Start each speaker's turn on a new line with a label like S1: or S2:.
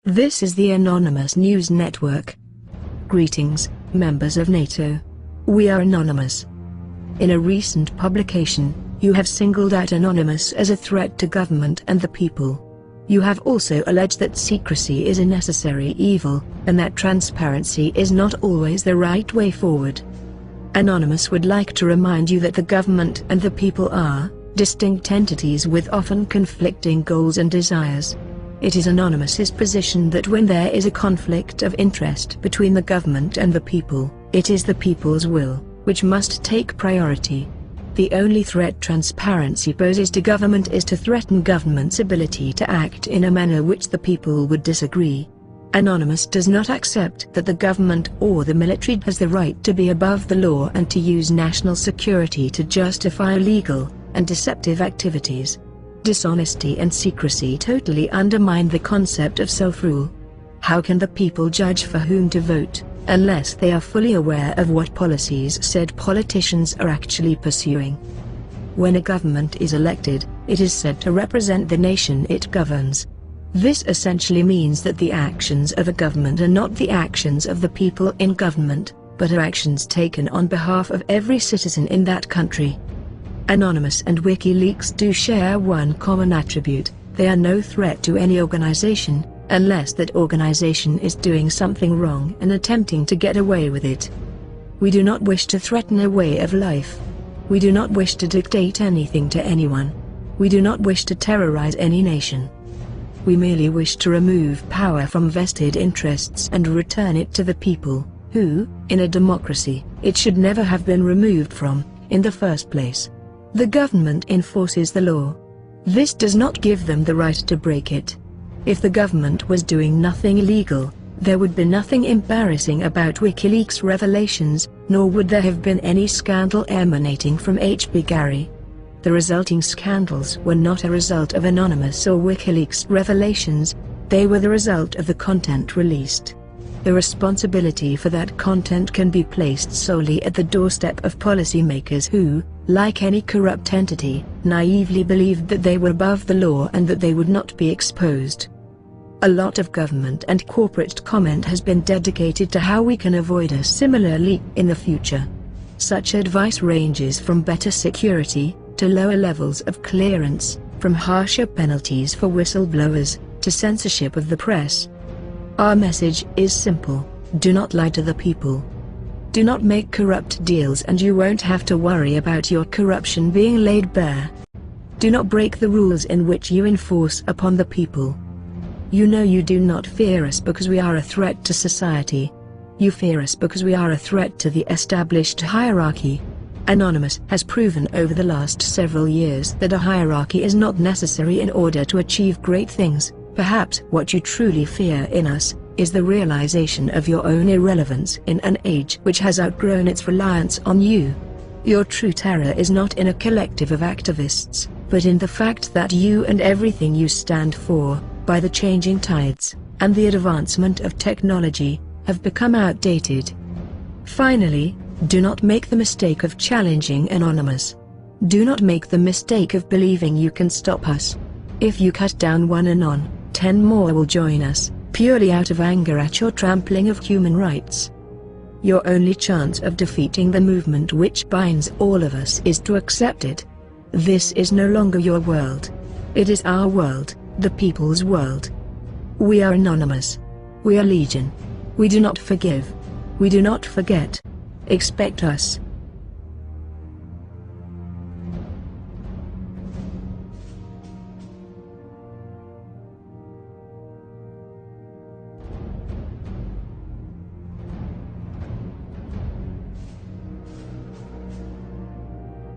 S1: This is the Anonymous News Network. Greetings, members of NATO. We are Anonymous. In a recent publication, you have singled out Anonymous as a threat to government and the people. You have also alleged that secrecy is a necessary evil, and that transparency is not always the right way forward. Anonymous would like to remind you that the government and the people are distinct entities with often conflicting goals and desires. It is Anonymous's position that when there is a conflict of interest between the government and the people, it is the people's will which must take priority. The only threat transparency poses to government is to threaten government's ability to act in a manner which the people would disagree. Anonymous does not accept that the government or the military has the right to be above the law and to use national security to justify illegal and deceptive activities. Dishonesty and secrecy totally undermine the concept of self-rule. How can the people judge for whom to vote, unless they are fully aware of what policies said politicians are actually pursuing? When a government is elected, it is said to represent the nation it governs. This essentially means that the actions of a government are not the actions of the people in government, but are actions taken on behalf of every citizen in that country. Anonymous and WikiLeaks do share one common attribute: they are no threat to any organization, unless that organization is doing something wrong and attempting to get away with it. We do not wish to threaten a way of life. We do not wish to dictate anything to anyone. We do not wish to terrorize any nation. We merely wish to remove power from vested interests and return it to the people, who, in a democracy, it should never have been removed from, in the first place. The government enforces the law. This does not give them the right to break it. If the government was doing nothing illegal, there would be nothing embarrassing about WikiLeaks revelations, nor would there have been any scandal emanating from H.B. Gary. The resulting scandals were not a result of Anonymous or WikiLeaks revelations, they were the result of the content released. The responsibility for that content can be placed solely at the doorstep of policymakers who, like any corrupt entity, naively believed that they were above the law and that they would not be exposed. A lot of government and corporate comment has been dedicated to how we can avoid a similar leak in the future. Such advice ranges from better security, to lower levels of clearance, from harsher penalties for whistleblowers, to censorship of the press. Our message is simple: do not lie to the people. Do not make corrupt deals and you won't have to worry about your corruption being laid bare. Do not break the rules in which you enforce upon the people. You know you do not fear us because we are a threat to society. You fear us because we are a threat to the established hierarchy. Anonymous has proven over the last several years that a hierarchy is not necessary in order to achieve great things. Perhaps what you truly fear in us is the realization of your own irrelevance in an age which has outgrown its reliance on you. Your true terror is not in a collective of activists, but in the fact that you and everything you stand for, by the changing tides and the advancement of technology, have become outdated. Finally, do not make the mistake of challenging Anonymous. Do not make the mistake of believing you can stop us. If you cut down one Anon, 10 more will join us, purely out of anger at your trampling of human rights. Your only chance of defeating the movement which binds all of us is to accept it. This is no longer your world. It is our world, the people's world. We are Anonymous. We are Legion. We do not forgive. We do not forget. Expect us.